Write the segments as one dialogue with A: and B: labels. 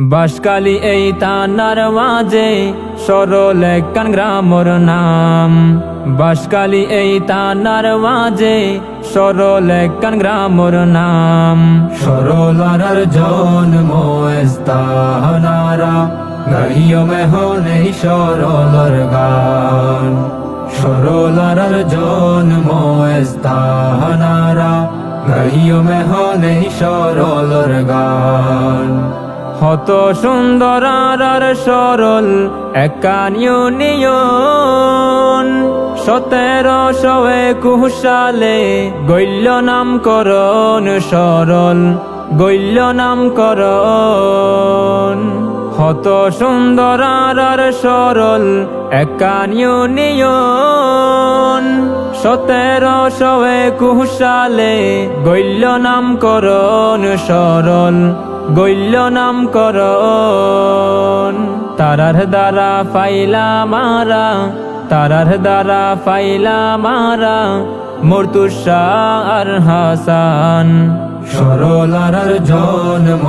A: বাঁশখালী এই থানার মাঝে সরল একখান গ্রামর নাম। বাঁশখালী এই থানার মাঝে সরল একখান গ্রামর নাম।
B: সরলার জন্ম স্থানারা গাইও মেহন এই সরলার গান। সরলার জন্ম স্থানারা গাইও মেহন এই সরলার গান।
A: হত সুন্দর আর সরল একখান ইউনিয়ন। 1721 সালে গইল নামকরণ সরল গইল নামকরণ। হত সুন্দর আর সরল একখান ইউনিয়ন। 1721 সালে গইল নামকরণ সরল গইল নামকরণ। তারার দ্বারা ফাইলা মারা তারার দ্বারা ফাইলা মারা মুর্তুশাহ আর হাসান।
B: সরলার জন্ম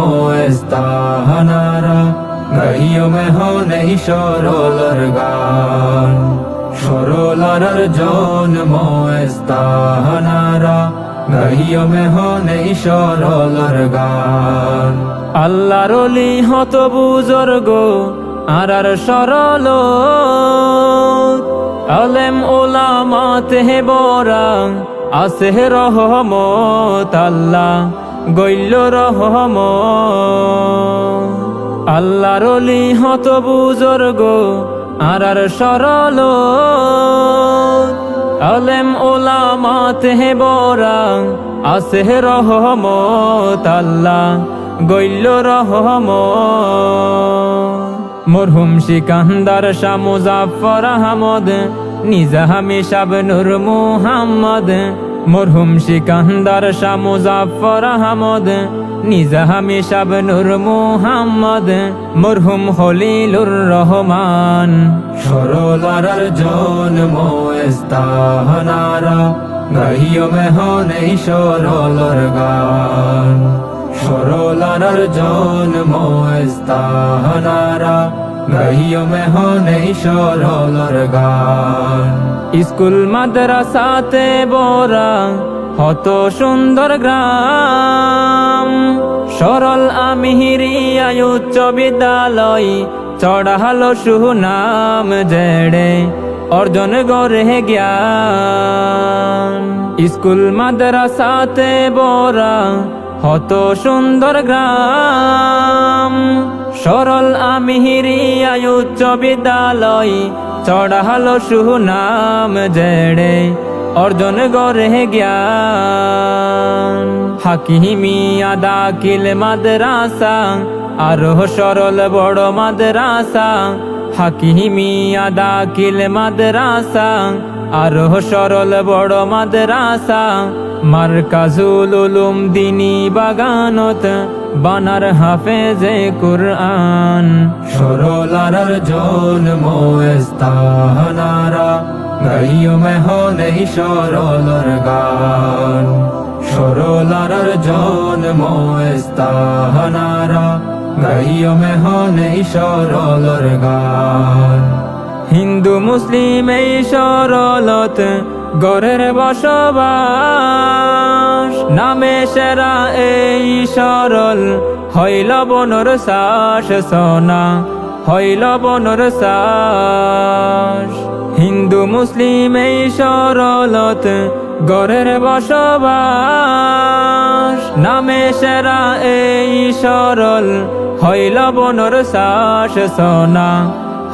B: স্থানারা গাইও মেহন এই সরলার গান। সরলার জন্ম স্থানারা গাইও মেহন এই সরলার গান।
A: আল্লাহর ওলি হত বুজুর্গ আর সরল আলেম ওলামা তেহে বরা আছে রহমত আল্লাহ গইল রহমত। আল্লাহর ওলি হত বুজুর্গ আর সরল আলেম ওলামা তেহে বরা আছে রহমত আল্লাহ গইল রহমত। মরহুম সিকান্দার শাহ মুজাফফর আহমদ নিজামি সাব নূর মুহাম্মদ। মরহুম সিকান্দার শাহ মুজাফফর আহমদ নিজামি সাব নূর মুহাম্মদ। মরহুম খলিলুর রহমান।
B: সরলার জন্ম স্থানারা গাইও মেহন এই সরলার গান। সরলার জন্ম স্থানারা গাইও মেহন এই সরলার গান।
A: স্কুল মাদ্রাসাতে বরা হত সুন্দর গ্রাম। সরল আমিহিরিয়া উচ্চ বিদ্যালয় চড়ালো সুনাম জেড়ে অর্জন গড়ে জ্ঞান। স্কুল মাদ্রাসাতে বরা হত সুন্দর গ্রাম। সরল আমিহিরিয়া উচ্চ বিদ্যালয় চড়ালো সুনাম জেড়ে অর্জন গড়ে জ্ঞান। হাকিমিয়া দাখিল মাদ্রাসা আরো সরল বড় মাদ্রাসা। হাকিমিয়া দাখিল মাদ্রাসা আরো সরল বড় মাদ্রাসা। মারকাজুল উলুম দিনী বাগানত বানার হাফেজে কুরআন।
B: সরলার জন্ম স্থানারা গাইও মেহন এই সরলার গান। সরলার জন্ম স্থানারা গাইও মেহন এই সরলার গান।
A: হিন্দু মুসলিম এই সরলত গড়ের বসবাস। নামে সেরা এই সরল হইল বনর শ্বাস সোনা হইল বনর শ্বাস। হিন্দু মুসলিম এই সরলত গড়ের বসবাস। নামে সেরা এই সরল হইল বনর শ্বাস সোনা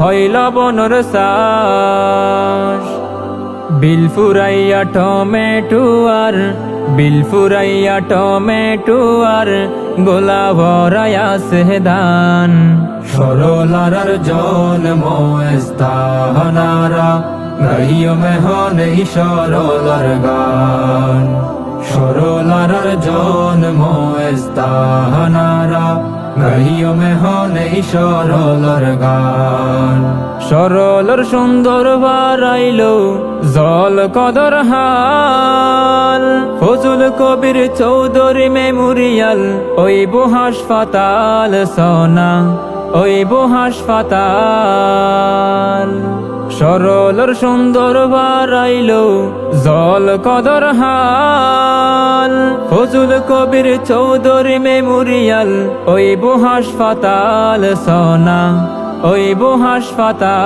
A: হইল বনর শ্বাস। বিল ফুরাইয়া টমেটো আর বিল ফুরাইয়া টমেটো আর গোলা ভরাইয়া সেদান।
B: সরলার জন্ম স্থানারা গাইও মেহন এই সরলার গান। সরলার জন্ম স্থানারা গাইও মেহন এই সরলর গান।
A: সরলর সুন্দর বারাইল জল কদর হাল, ফজল কবির চৌধুরী মেমোরিয়াল ওইব হাসপাতাল সোনা, ওইব হাসপাতাল। সরলর সুন্দর বারাইল জল কদর হাল, ফজল কবির চৌধুরী মেমোরিয়াল ওইব হাসপাতাল সোনা, ওইব হাসপাতাল।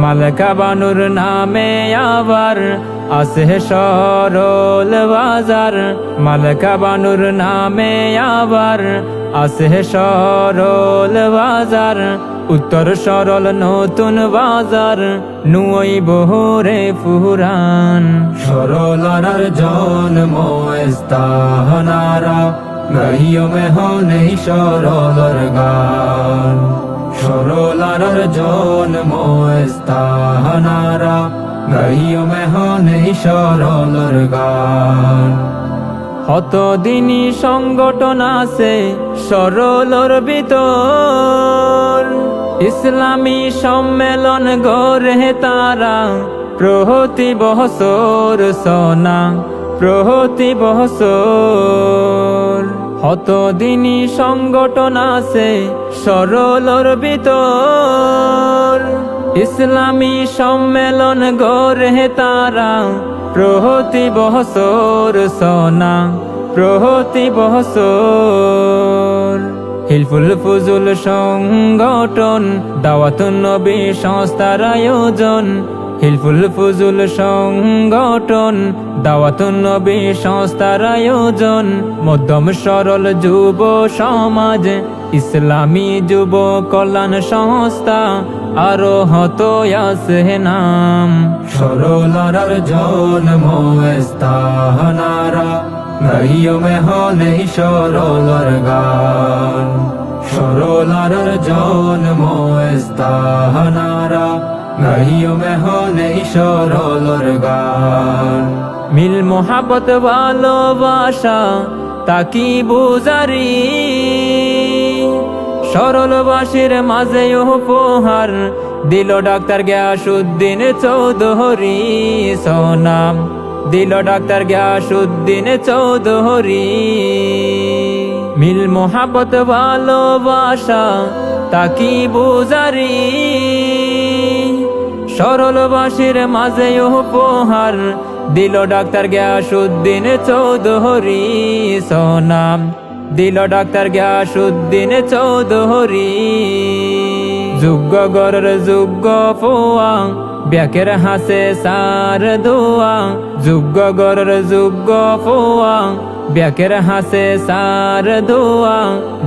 A: মালকা বানুর নামে আবার আছে সরল বাজার, মালকা বানুর নামে আবার আছে সরল বাজার। উত্তর সরল নতুন বাজার নুই বহরে ফুরান।
B: সরলার জন্ম স্থানারা, গাইও মেহন এই সরলর গান। সরলার জন্ম স্থানারা, গাইও মেহন এই সরলর গান।
A: হত দিনী সংগঠন আছে সরলর ভিতর, ইসলামী সম্মেলন গড়ে তারা প্রতি বছর সোনা, প্রতি বছর। হত দিনী সংগঠন আছে সরলর ভিতর, ইসলামী সম্মেলন গড়ে তারা প্রতি বছর সোনা, প্রতি বছর। হিলফুল ফুজুল সংগঠন দাওয়াতুন নবী সংস্থার আয়োজন, হিলফুল ফুজুল সংগঠন দাওয়াতুন নবী সংস্থার আয়োজন। মধ্যম সরল যুব সমাজ ইসলামী যুব কল্যাণ সংস্থা আরো হত আছে নাম।
B: সরলার জন্ম স্থানারা, গাইও মেহন এই সরলর গান। সরলার জন্ম স্থানারা, গাইও মেহন এই সরলর গান।
A: মিল মোহাবত ভালোবাসা তাকি বুজারি, সরলবাসীর মাঝে উপহার দিল ডাক্তার গিয়াসউদ্দিন চৌধুরী সোনাম, দিল ডাক্তার গিয়াসউদ্দিন চৌধুরী। মিল মোহাবত ভালোবাসা তাকি বুজারি, সরলবাসীর মাঝে উপহার দিল ডাক্তার গিয়াসউদ্দিন চৌধুরী সোনাম, দিল ডাক্তার গিয়াসউদ্দিন চৌধুরী। যোগ্য গরের যোগ্য পোয়া ব্যাকের হাসে সার দোয়া, যোগ্য গরের যোগ্য পোয়া ব্যাকের হাসে সার দোয়া।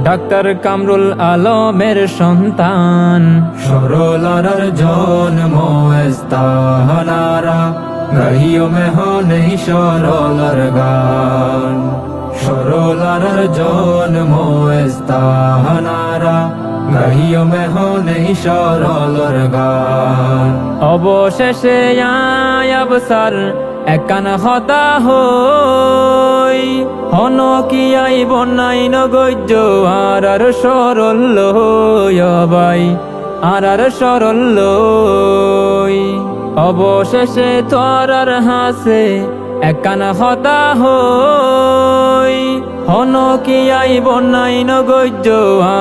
A: ডাক্তার কামরুল আলমের সন্তান।
B: সরলার জন্ম স্থানারা, গাইও মেহন এই সরলর গান। সরলার জন্ম স্থানারা, গাইও মেহন এই সরলর গান।
A: অবশেষে আবসার একান হতা হই, হন কি আই বন্যাই নগৈর্য আর সরল বাই, আর সরল। অবশেষে তোরার হাসে একান হতা হই, হন কি আই বন্যাই নগৈর্য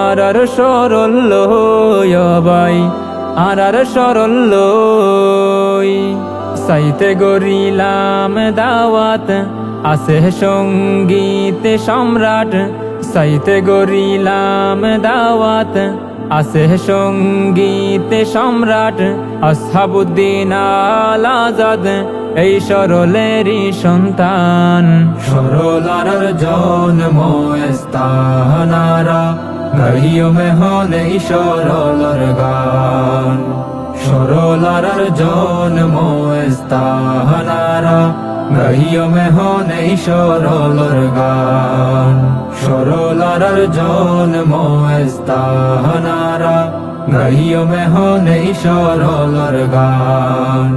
A: আর সরল বাই, আর সরল। সাইতে গরিলাম দাওয়াত আছে সঙ্গীত সম্রাট, সাইতে গরিলাম দাওয়াত আছে সঙ্গীত সম্রাট। আসহাবুদ্দিন আল আজাদ এই সরলেরই সন্তান।
B: সরলার জন্ম স্থানারা, গাইও মেহন এই সরলর গান। সরলার জন্ম স্থানারা, গাইও মেহন এই সরলর গান। সরলার জন্ম স্থানারা, গাইও মেহন এই সরলর গান।